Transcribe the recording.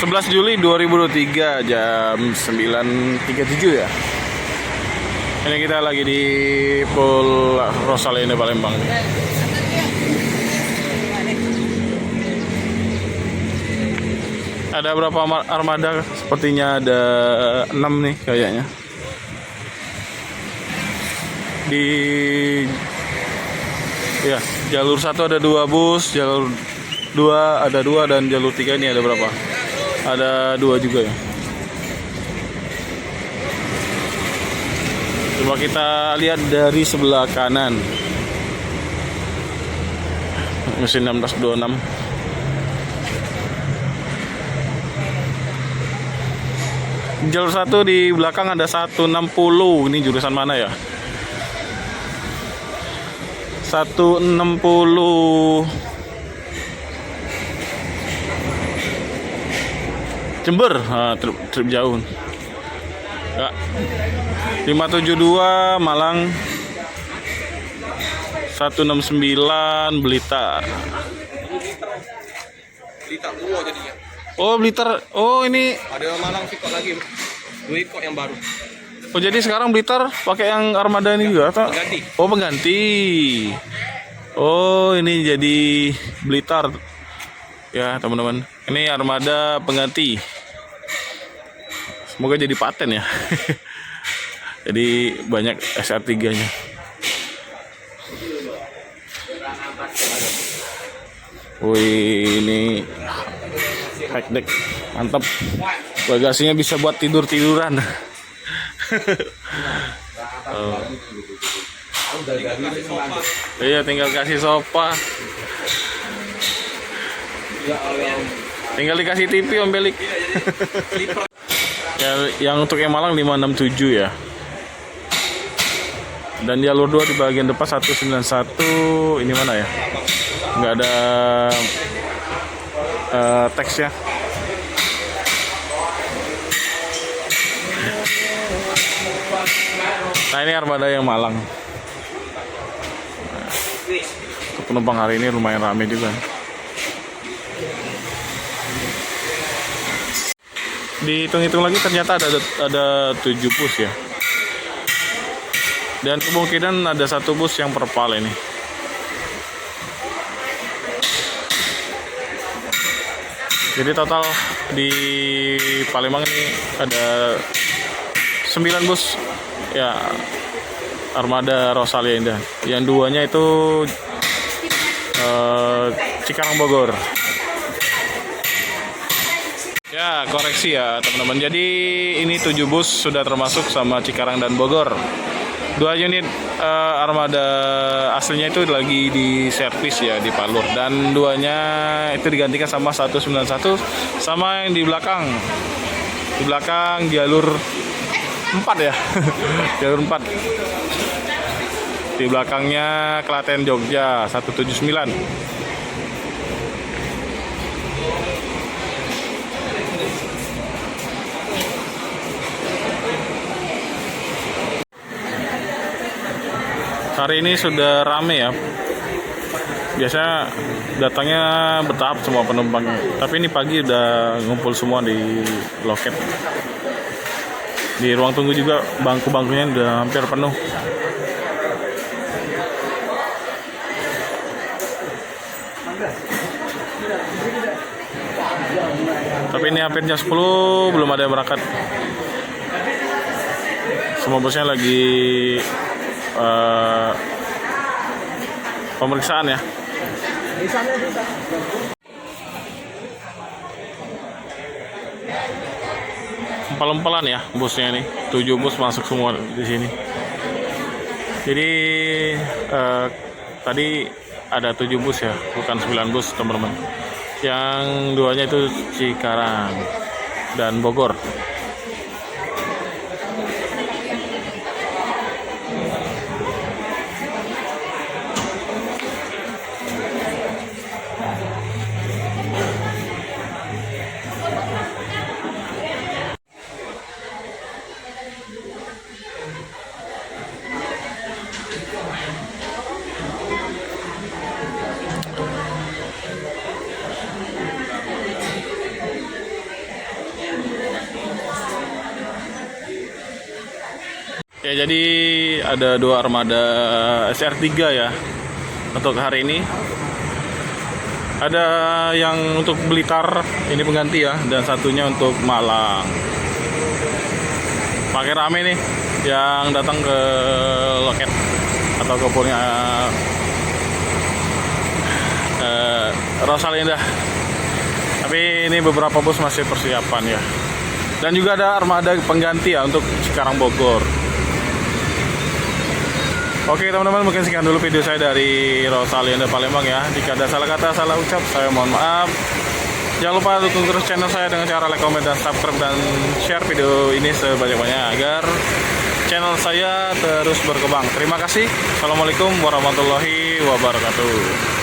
11 Juli 2023 jam 9.37 ya. Ini kita lagi di Pul Rosalinda Palembang. Ada berapa armada? Sepertinya ada 6 nih kayaknya. Di ya, jalur 1 ada 2 bus, jalur 2 ada 2, dan jalur 3 ini ada berapa? Ada 2 juga ya. Coba kita lihat dari sebelah kanan. Mesin 1626. Jalur 1 di belakang ada 160. Ini jurusan mana ya? 160 Jember. Trip jauh ya. 572 Malang. 169 Blitar. Blitar dua jadinya. Oh, Blitar. Oh, ini Ada Malang sih kok lagi. Duit kok yang baru. oh, jadi sekarang Blitar pakai yang armada ini juga atau? Pengganti. Oh, pengganti. Oh, ini jadi Blitar. Ya, teman-teman. Ini armada pengganti. Semoga jadi paten ya. Jadi banyak SR3-nya. Wih, ini high deck. Mantap. Bagasinya bisa buat tidur-tiduran. Oh. Iya, tinggal kasih sofa. Tinggal dikasih TV Om Belik. Ya, yang untuk yang Malang 567 ya. Dan jalur 2 di bagian depan 191. Ini mana ya? Nggak ada teksnya. Nah, ini armada yang Malang. Penumpang hari ini lumayan ramai juga. Dihitung-hitung lagi ternyata ada 7 bus ya. Dan kemungkinan ada 1 bus yang perpal ini. Jadi total di Palembang ini ada 9 bus ya, armada Rosalinda. Yang 2-nya itu Cikarang Bogor. Ya, koreksi ya teman-teman. Jadi ini 7 bus sudah termasuk sama Cikarang dan Bogor. 2 unit armada aslinya itu lagi di servis ya di Palur, dan 2-nya itu digantikan sama 191 sama yang di belakang. Di belakang jalur 4 ya. Jalur 4. Di belakangnya Klaten Jogja 179. Hari ini sudah rame ya. Biasanya datangnya bertahap semua penumpangnya. Tapi ini pagi udah ngumpul semua di loket. Di ruang tunggu juga bangku-bangkunya udah hampir penuh. Tapi ini hampir jam 10 belum ada yang berangkat. Semua busnya lagi pemeriksaan ya. Empal-empalan ya busnya ini. 7 bus masuk semua di sini. Jadi tadi ada 7 bus ya, bukan 9 bus teman-teman. Yang 2-nya itu Cikarang dan Bogor. Oke, jadi ada 2 armada SR3 ya untuk hari ini. Ada yang untuk Blitar, ini pengganti ya, dan satunya untuk Malang. Pakai rame nih yang datang ke loket atau ke punya Rosalinda. Tapi ini beberapa bus masih persiapan ya. Dan juga ada armada pengganti ya untuk Cikarang Bogor. Oke teman-teman, mungkin sekian dulu video saya dari Rosalinda Palembang ya. Jika ada salah kata, salah ucap, saya mohon maaf. Jangan lupa dukung terus channel saya dengan cara like, comment, dan subscribe, dan share video ini sebanyak-banyaknya agar channel saya terus berkembang. Terima kasih. Assalamualaikum warahmatullahi wabarakatuh.